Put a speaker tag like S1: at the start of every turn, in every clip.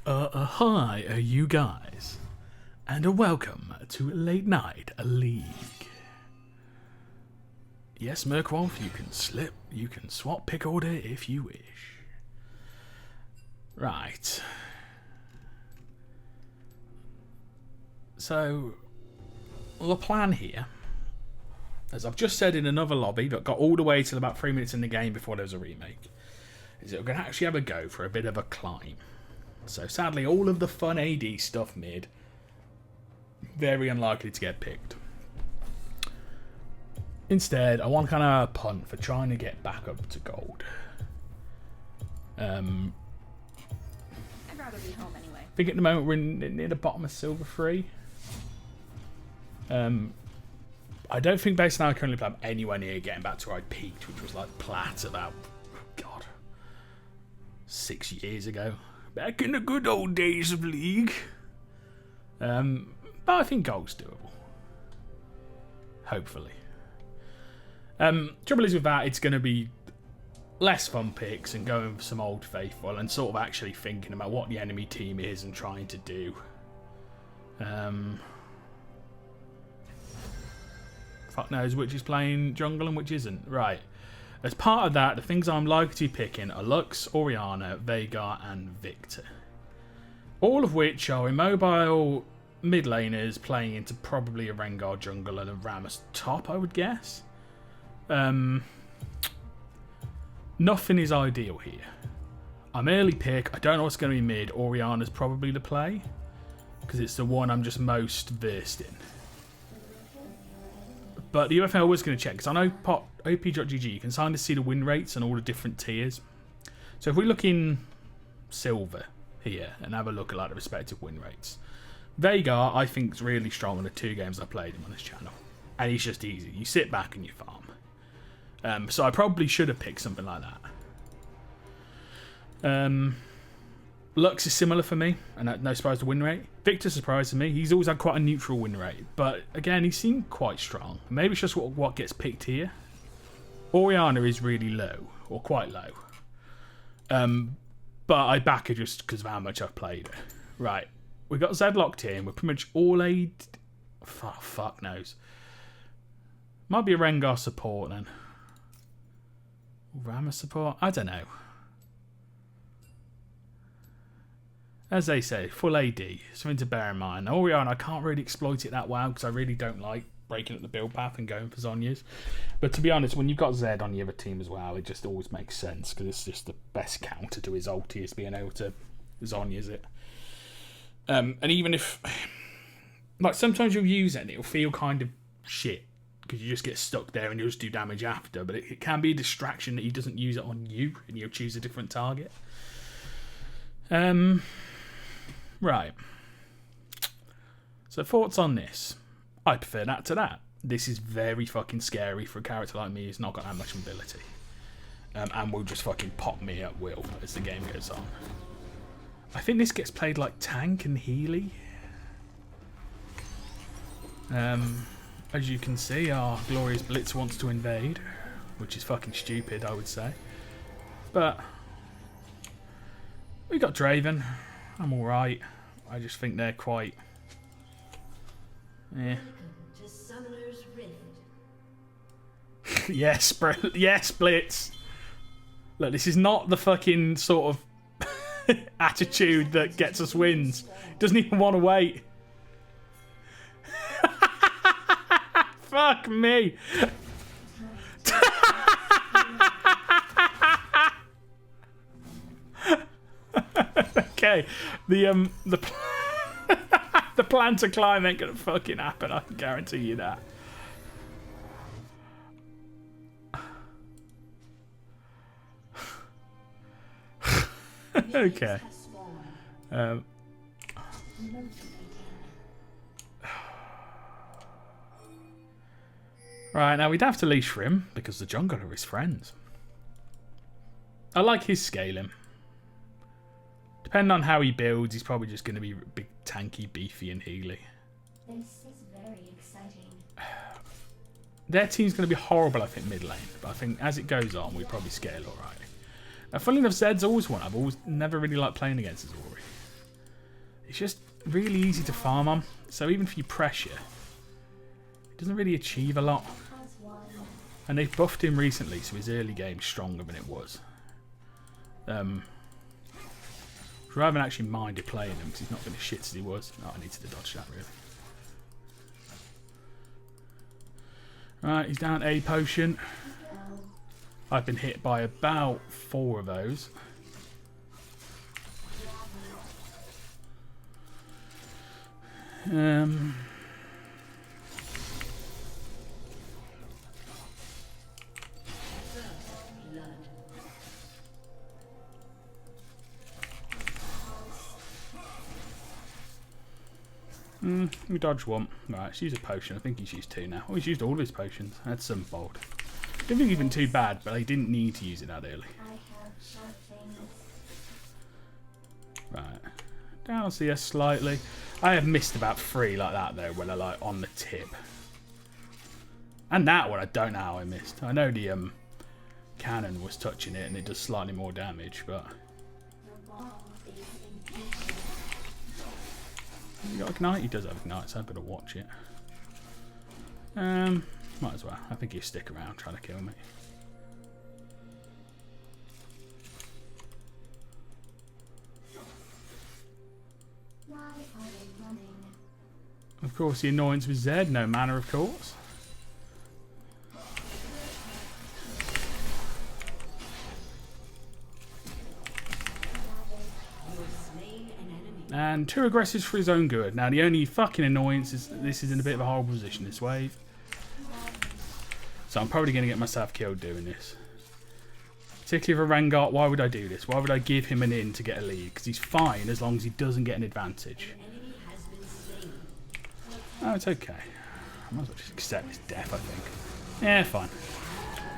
S1: Hi, you guys, and welcome to Late Night League. Yes, Merkwolf, you can swap pick order if you wish. Right. So, the plan here, as I've just said in another lobby that got all the way till about 3 minutes in the game before there was a remake, is that we're going to actually have a go for a bit of a climb. So sadly, all of the fun AD stuff mid, very unlikely to get picked. Instead, I want kind of punt for trying to get back up to gold.
S2: I'd rather be home anyway.
S1: I think at the moment we're near the bottom of silver 3. I don't think based on how I currently play, I'm anywhere near getting back to where I peaked, which was like plat about, God, 6 years ago. Back in the good old days of League. But I think gold's doable. Hopefully. Trouble is with that, it's going to be less fun picks and going for some old faithful and sort of actually thinking about what the enemy team is and trying to do. Fuck knows which is playing jungle and which isn't. Right. As part of that, the things I'm likely to be picking are Lux, Orianna, Veigar, and Victor. All of which are immobile mid laners playing into probably a Rengar jungle and a Rammus top, I would guess. Nothing is ideal here. I'm early pick. I don't know what's going to be mid. Orianna's probably the play, because it's the one I'm just most versed in. But the UFL was going to check, because I know OP.gg, you can kind of see the win rates and all the different tiers. So if we look in silver here and have a look at like the respective win rates, Veigar I think is really strong in the 2 games I played him on this channel, and he's just easy. You sit back and you farm. So I probably should have picked something like that. Lux is similar for me, and no surprise the win rate. Victor surprised me. He's always had quite a neutral win rate, but again, he seemed quite strong. Maybe it's just what gets picked here. Orianna is really low, or quite low. But I back her just because of how much I've played her. Right, we got Zed locked in. We're pretty much all AD. Fuck knows. Might be a Rengar support then. Rammus support? I don't know. As they say, full AD. Something to bear in mind. Orianna, I can't really exploit it that well because I really don't like breaking up the build path and going for Zhonya's. But to be honest, when you've got Zed on the other team as well, it just always makes sense because it's just the best counter to his ulti is being able to Zhonya's it. And even if... Like, sometimes you'll use it and it'll feel kind of shit because you just get stuck there and you'll just do damage after. But it can be a distraction that he doesn't use it on you and you'll choose a different target. Right. So thoughts on this? I prefer that to that. This is very fucking scary for a character like me who's not got that much mobility. And will just fucking pop me at will as the game goes on. I think this gets played like tank and Healy. As you can see, our glorious Blitz wants to invade, which is fucking stupid, I would say. But we got Draven. I'm alright. I just think they're quite... Yeah. Yes, yes, Blitz. Look, this is not the fucking sort of attitude that gets us wins. Doesn't even want to wait. Fuck me. Okay, the the plan to climb ain't gonna fucking happen. I can guarantee you that. Okay. Right, now we'd have to leash for him because the jungler are his friends. I like his scaling. Depending on how he builds, he's probably just going to be big, tanky, beefy, and Healy.
S3: This is very exciting.
S1: Their team's going to be horrible, I think, mid lane. But I think as it goes on, we probably scale alright. Now, funnily enough, Zed's always one I've always never really liked playing against Azori. it's just really easy to farm on. So even if you pressure, it doesn't really achieve a lot.
S3: As one.
S1: And they've buffed him recently, so his early game's stronger than it was. So I haven't actually minded playing him because he's not been as shit as he was. Oh, I needed to dodge that, really. Right, he's down a potion. I've been hit by about 4 of those. We dodge one. Right, let's use a potion. I think he's used 2 now. Oh, he's used all of his potions. That's some bold. Don't think even too bad, but I didn't need to use it that early.
S3: I have sharp things.
S1: Right. Down CS slightly. I have missed about 3 like that though, when I like on the tip. And that one I don't know how I missed. I know the cannon was touching it and it does slightly more damage, but
S3: The wall is impatient.
S1: you got Ignite? He does have Ignite, so I've got to watch it. Might as well. I think he'll stick around trying to kill me.
S3: Why are they running?
S1: Of course, the annoyance with Zed, no mana, of course. And 2 aggressives for his own good. Now, the only fucking annoyance is that this is in a bit of a horrible position, this wave. So I'm probably going to get myself killed doing this. Particularly for Rengar, why would I do this? Why would I give him an in to get a lead? Because he's fine as long as he doesn't get an advantage. Oh, it's okay. I might as well just accept his death, I think. Yeah, fine.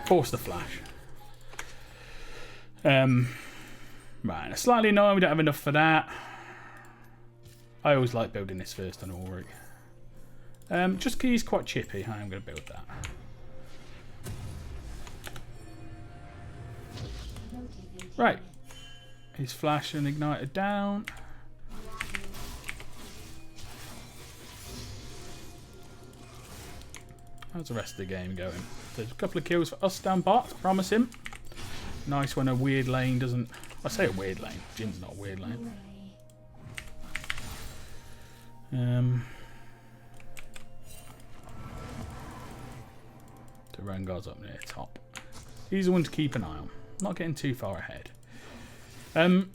S1: Force the flash. Right, slightly annoying we don't have enough for that. I always like building this first on Ulrich. Just because he's quite chippy, I am going to build that. Right. His flash and igniter down. How's the rest of the game going? There's a couple of kills for us down bot, promise him. Nice when a weird lane doesn't... I say a weird lane. Jin's not a weird lane. The Rengar's up near top. He's the one to keep an eye on. Not getting too far ahead. Ivan's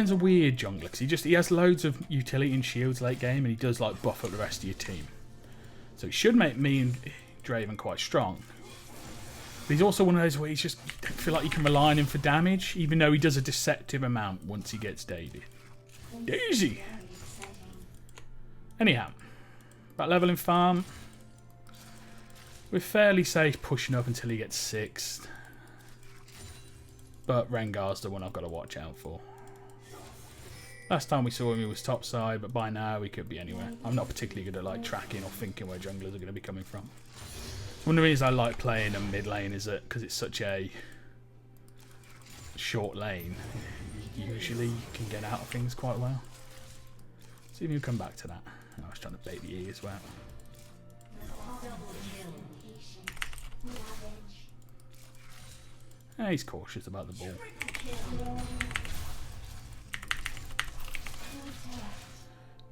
S1: a weird jungler because he has loads of utility and shields late game, and he does like buff up the rest of your team. So he should make me and Draven quite strong. But he's also one of those where he's just, you don't feel like you can rely on him for damage, even though he does a deceptive amount once he gets Daisy. Daisy! Anyhow, about leveling farm. We're fairly safe pushing up until he gets 6th. But Rengar's the one I've got to watch out for. Last time we saw him he was top side, but by now he could be anywhere. I'm not particularly good at like tracking or thinking where junglers are going to be coming from. One of the reasons I like playing a mid lane is that because it's such a short lane, usually you can get out of things quite well. See if you come back to that. Oh, I was trying to bait the E as well. He's cautious about the ball.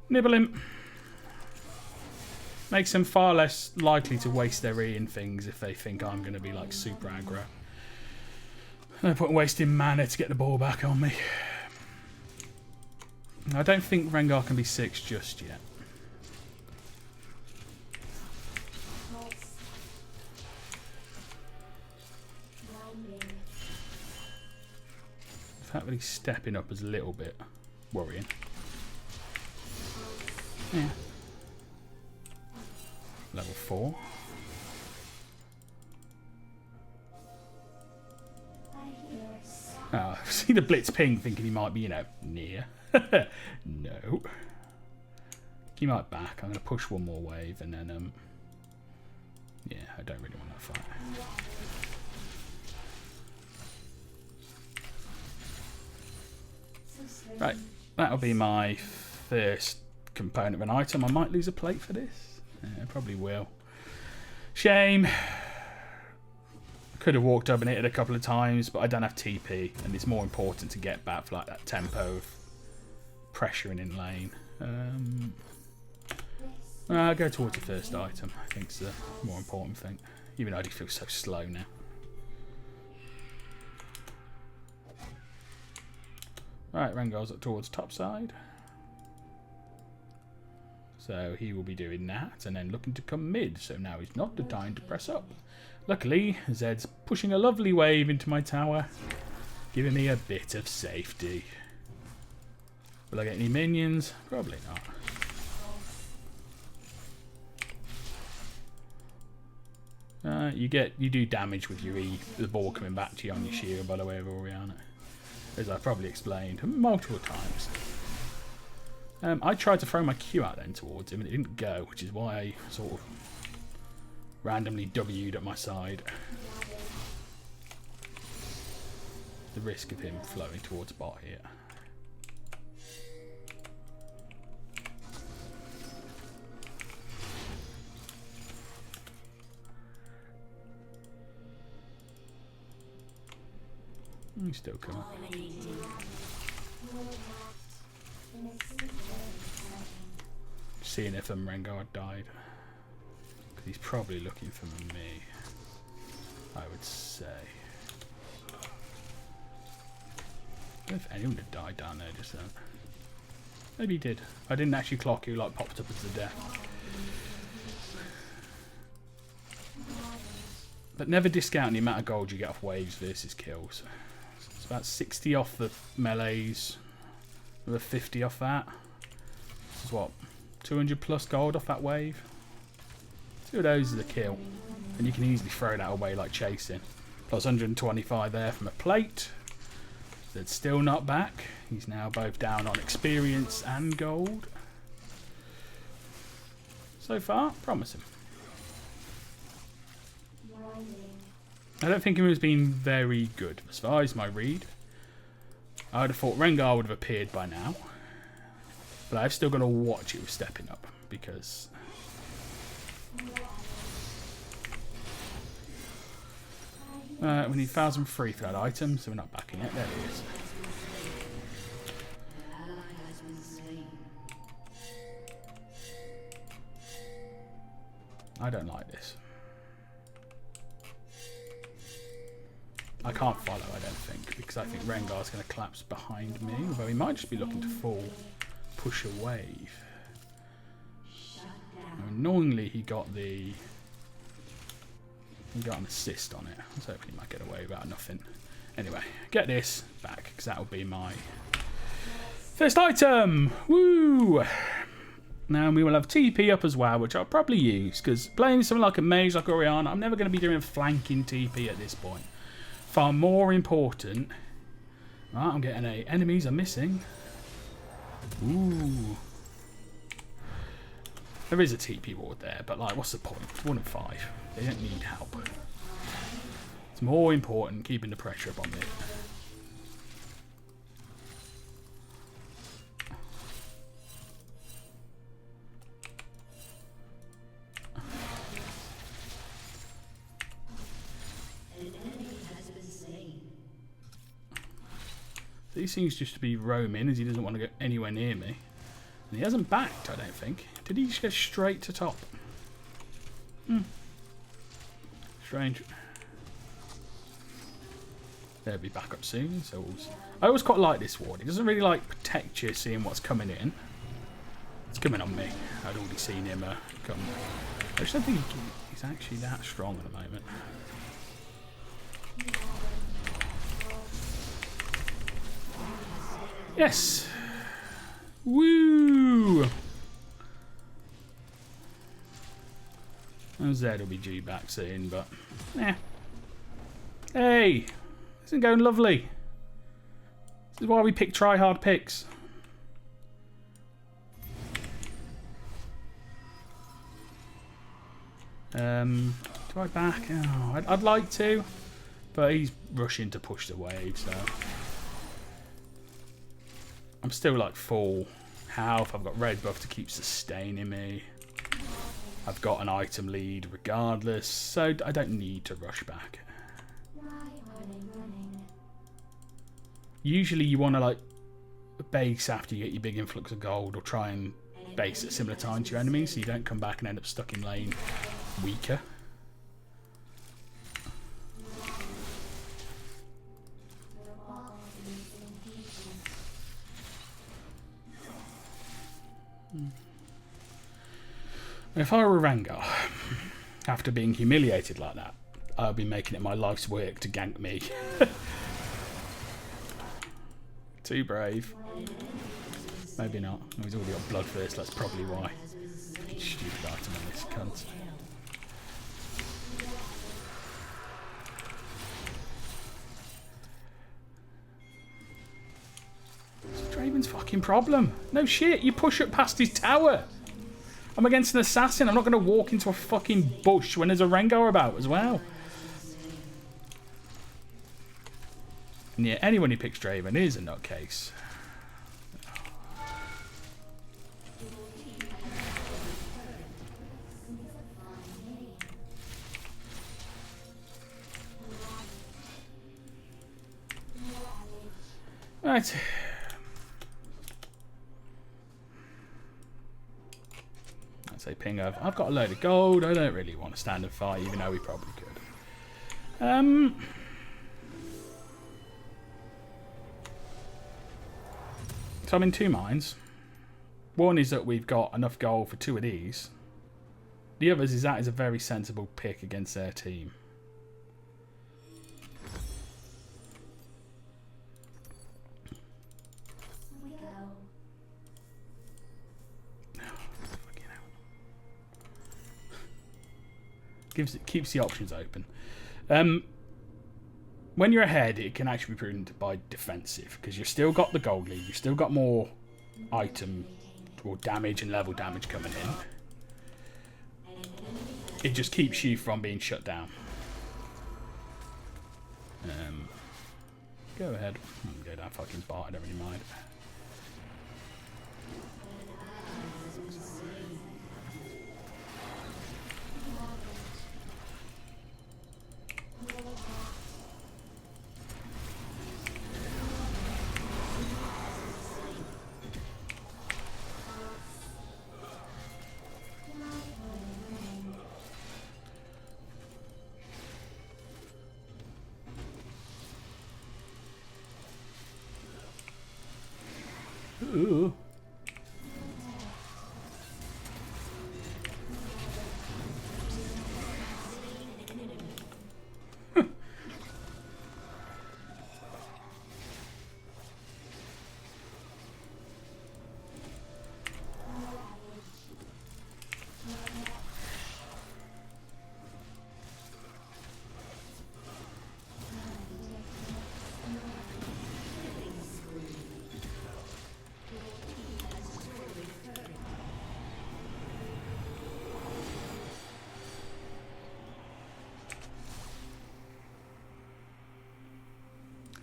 S1: Nibble him. Makes them far less likely to waste their E in things if they think I'm going to be like super aggro. No point wasting mana to get the ball back on me. I don't think Rengar can be 6 just yet. The fact that he's stepping up is a little bit worrying. Yeah. Level 4. Oh, see the blitz ping thinking he might be, you know, near. No. He might back. I'm going to push one more wave and then, yeah, I don't really want that fight.
S3: So
S1: Right, that'll be my first component of an item. I might lose a plate for this. Yeah, probably will. Shame. Could have walked up and hit it a couple of times, but I don't have TP, and it's more important to get back for like that tempo of pressuring in lane. I'll go towards the first item. I think it's the more important thing, even though I do feel so slow now. Right, Rengar's up towards top side. So he will be doing that and then looking to come mid. So now is not the time to press up. Luckily, Zed's pushing a lovely wave into my tower, giving me a bit of safety. Will I get any minions? Probably not. You do damage with your E, the ball coming back to you on your shield, by the way, of Orianna, as I probably explained multiple times. I tried to throw my Q out then towards him and it didn't go, which is why I sort of randomly W'd at my side. The risk of him flowing towards bot here. He's still coming. Seeing if Rengar died. Because he's probably looking for me, I would say. I don't know if anyone had died down there just then. Maybe he did. I didn't actually clock who like popped up as the death. But never discount the amount of gold you get off waves versus kills. It's about 60 off the melees, another 50 off that. This is what, 200 plus gold off that wave. 2 of those is a kill, and you can easily throw that away like chasing. Plus 125 there from a plate. That's still not back. He's now both down on experience and gold. So far, promising. I don't think he was being very good as far as my read. I would have thought Rengar would have appeared by now, but I've still got to watch it with stepping up because we need 1,003 for that item, so we're not backing it. There it is. I don't like this. I can't follow, I don't think, because I think Rengar's going to collapse behind me, although he might just be looking to push a wave. Annoyingly, he got an assist on it. I was hoping he might get away without nothing. Anyway, get this back, because that'll be my first item! Woo! Now we will have TP up as well, which I'll probably use, because playing something like a mage like Orianna, I'm never going to be doing a flanking TP at this point. Far more important. Right, I'm getting enemies are missing. Ooh. There is a TP ward there, but like, what's the point? It's 1 in 5. They don't need help. It's more important keeping the pressure up on me. He seems just to be roaming as he doesn't want to go anywhere near me. And he hasn't backed, I don't think. Did he just go straight to top? Strange. They'll be back up soon. So I always quite like this ward. He doesn't really like protect you seeing what's coming in. It's coming on me. I'd already seen him come. I just don't think he's actually that strong at the moment. Yes! Woo! And Zed will be due back soon, but yeah. Hey! This isn't going lovely. This is why we pick try-hard picks. Do I back? Oh, I'd like to, but he's rushing to push the wave, so I'm still like full health. I've got red buff to keep sustaining me. I've got an item lead regardless, so I don't need to rush back.
S3: Why are they running?
S1: Usually you want to like base after you get your big influx of gold, or try and base at similar time to your enemies so you don't come back and end up stuck in lane weaker.
S3: The wall is in pieces.
S1: If I were Rengar, after being humiliated like that, I'd be making it my life's work to gank me. Too brave. Maybe not. Oh, he's already got blood first, that's probably why. Fucking stupid item on this cunt. It's Draven's fucking problem. No shit, you push up past his tower. I'm against an assassin. I'm not going to walk into a fucking bush when there's a Rengar about as well. And yeah, anyone who picks Draven is a nutcase. Right. I'd say ping of. I've got a load of gold. I don't really want to stand and fight, even though we probably could. So I'm in two minds. One is that we've got enough gold for two of these. The others is that is a very sensible pick against their team.
S3: We go.
S1: Fucking hell. Keeps the options open. When you're ahead, it can actually be prudent by defensive, because you've still got the gold lead, you've still got more item or damage and level damage coming in. It just keeps you from being shut down. Go ahead. Go down fucking bot, I don't really mind. Ooh.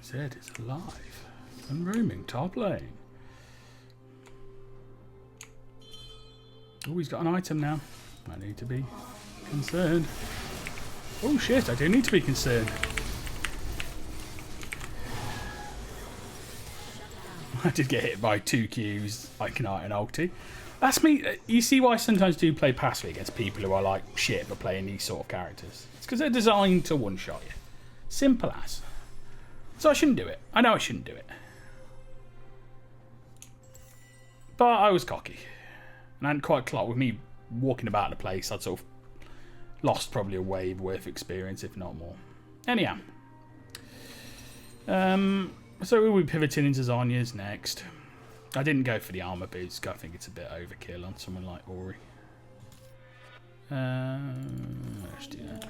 S1: Zed is alive and roaming top lane. Oh, he's got an item now. I need to be concerned. Oh shit, I do need to be concerned. I did get hit by 2 Qs, Iconite and ulti. That's me. You see why I sometimes do play passively against people who are like shit but playing these sort of characters. It's because they're designed to one-shot you. Simple as. So I shouldn't do it. I know I shouldn't do it. But I was cocky. And I hadn't quite clocked with me walking about the place. I'd sort of lost probably a wave worth experience, if not more. Anyhow. So we'll be pivoting into Zonya's next. I didn't go for the armor boots because I think it's a bit overkill on someone like Ori. Let's do that.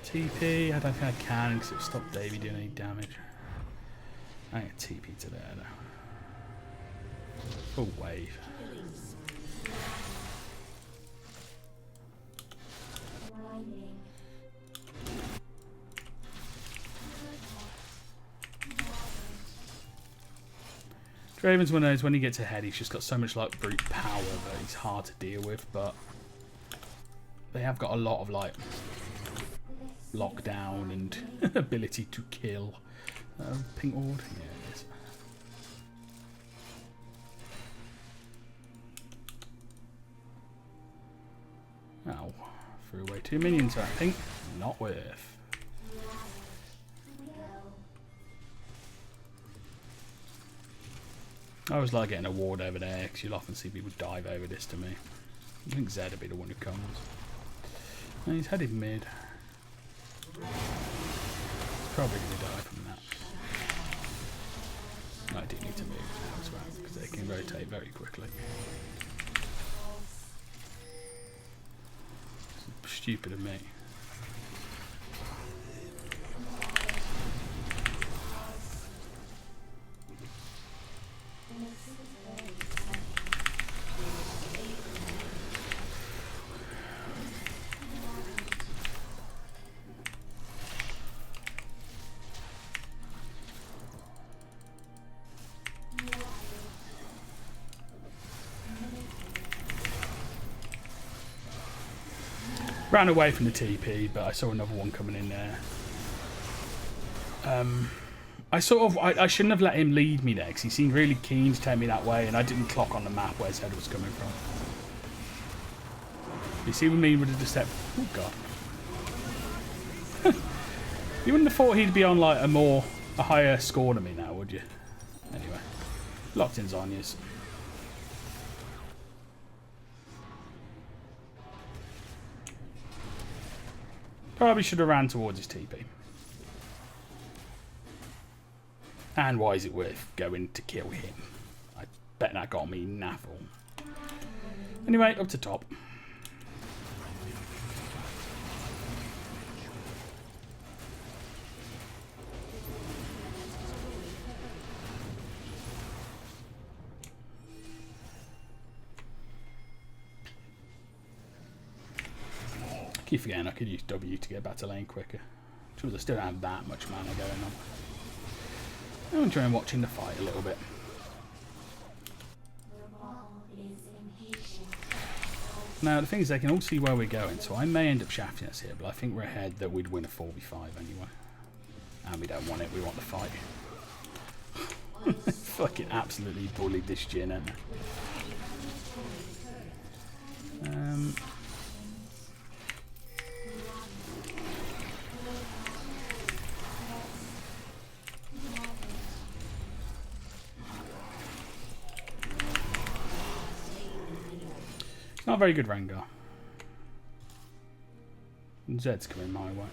S1: TP, I don't think I can because it'll stop Davey doing any damage. I can TP to there though. Full wave. Draven's one of those, when he gets ahead, he's just got so much like brute power that he's hard to deal with, but they have got a lot of like lockdown and ability to kill. Pink Ward? Yeah, it is. Oh, threw away 2 minions, I think. Not worth. I always like getting a ward over there because you'll often see people dive over this to me. I think Zed will be the one who comes. And he's headed mid. He's probably going to die from that. I do need to move now as well because they can rotate very quickly. Stupid of me. Ran away from the TP, but I saw another one coming in there. I shouldn't have let him lead me there because he seemed really keen to take me that way, and I didn't clock on the map where his head was coming from. You see what I mean with the deception? Oh god! You wouldn't have thought he'd be on like a higher score than me now, would you? Anyway, locked in Zonya's. Probably should have ran towards his TP. And why is it worth going to kill him? I bet that got me naffle. Anyway, up to top. Keep forgetting I could use W to get back to lane quicker. Because I still don't have that much mana going on. I'm enjoying watching the fight a little bit. Now the thing is, they can all see where we're going, so I may end up shafting us here, but I think we're ahead that we'd win a 4v5 anyway. And we don't want it, we want the fight. Fucking absolutely bullied this Jhin, haven't I? Not very good Rengar. Zed's coming my way.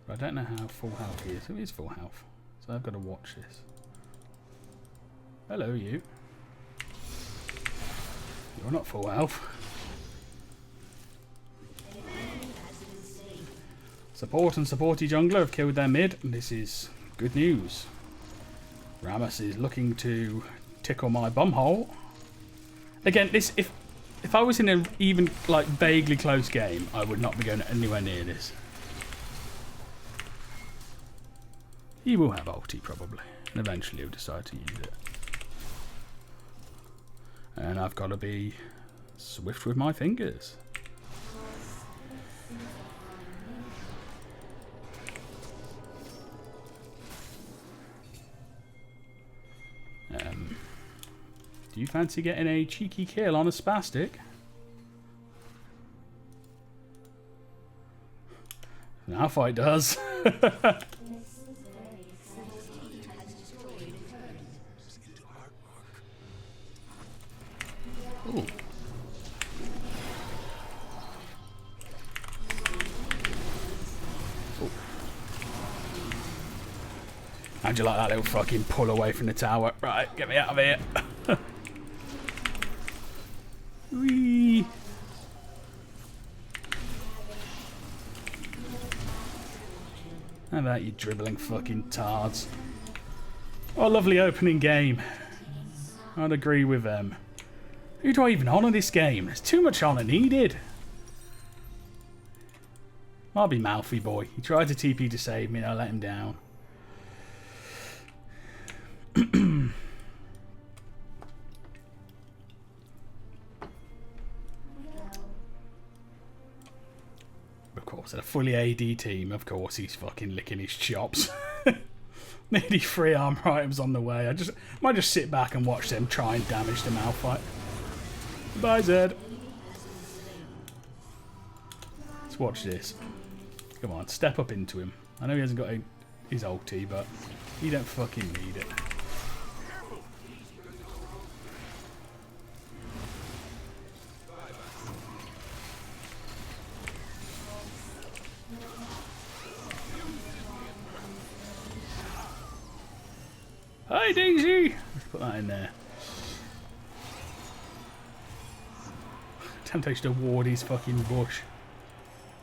S1: But I don't know how full health he is. He is full health. So I've got to watch this. Hello, you. You're not full health. Support and supporty jungler have killed their mid. This is good news. Rammus is looking to tickle my bumhole. Again, this if I was in an even like vaguely close game, I would not be going anywhere near this. He will have ulti probably, and eventually he'll decide to use it. And I've got to be swift with my fingers. Do you fancy getting a cheeky kill on a spastic? Now fight does. Ooh. How'd you like that little fucking pull away from the tower? Right, get me out of here. Whee. How about you dribbling fucking tards? What a lovely opening game. I'd agree with them. Who do I even honour this game? There's too much honour needed. I'll be Malfi boy. He tried to TP to save me and I let him down. Of course, in a fully AD team, of course, he's fucking licking his chops. Nearly 3 armor items on the way. I might just sit back and watch them try and damage the Malphite. Bye, Zed. Let's watch this. Come on, step up into him. I know he hasn't got his ulti, but he don't fucking need it. Hi, Daisy! Let's put that in there. Temptation to ward his fucking bush.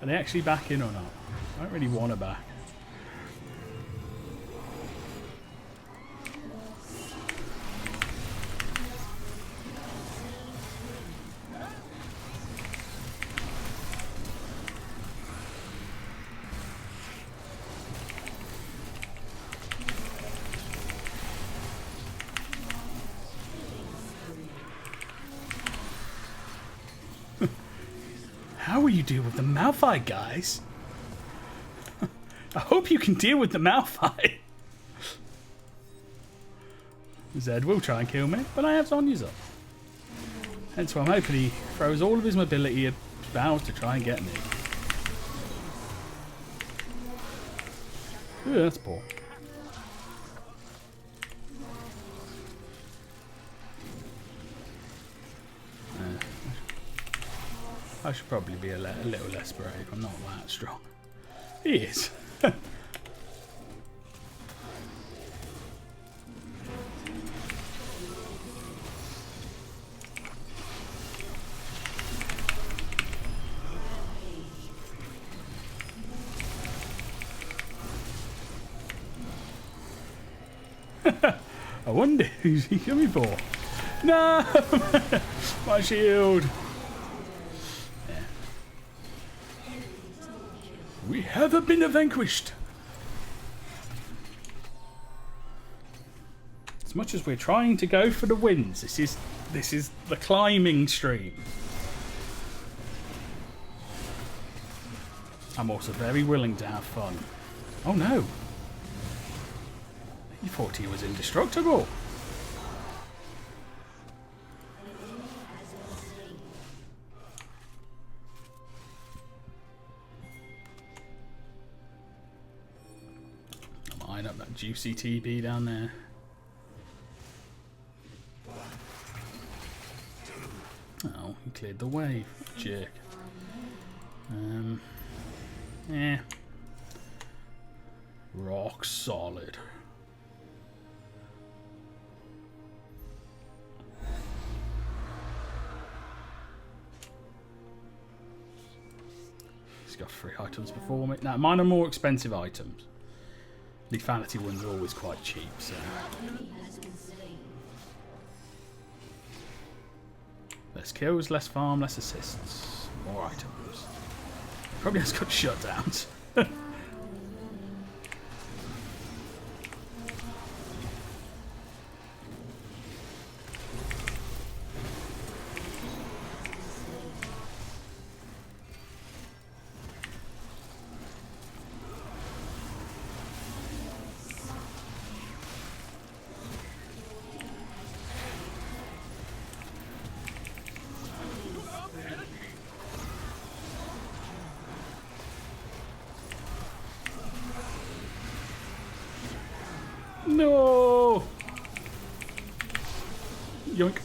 S1: Are they actually back in or not? I don't really want her back. How will you deal with the Malphite, guys? I hope you can deal with the Malphite. Zed will try and kill me, but I have Sonya's up. Hence why I'm hoping he throws all of his mobility at bows to try and get me. Ooh, that's poor. I should probably be a little less brave. I'm not that strong. He is. I wonder who's he coming for. No! My shield! We haven't been vanquished. As much as we're trying to go for the wins, this is the climbing stream. I'm also very willing to have fun. Oh no! He thought he was indestructible. Line up that juicy TB down there. Oh, he cleared the wave. Jerk. Yeah. Rock solid. He's got 3 items before me. Now, mine are more expensive items. The Lethality ones are always quite cheap, so. Less kills, less farm, less assists. More items. Probably has got shutdowns. No! Yoink.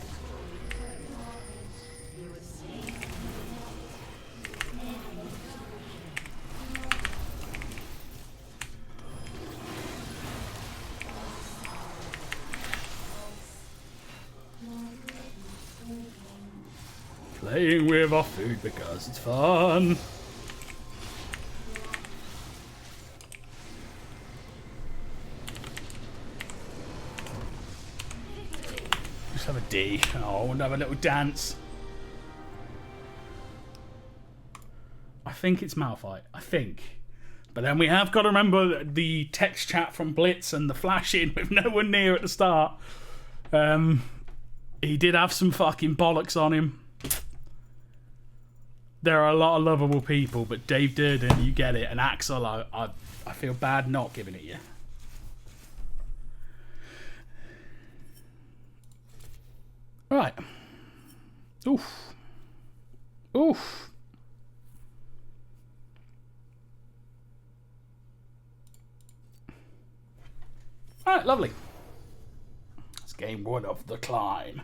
S1: Playing with our food because it's fun. Have a D. Oh, and have a little dance. I think it's Malphite. I think. But then we have got to remember the text chat from Blitz and the flash in with no one near at the start. He did have some fucking bollocks on him. there are a lot of lovable people, but Dave Durden, you get it, and Axel, I feel bad not giving it you. Right. Oof. Oof. Alright, lovely. That's game one of the climb.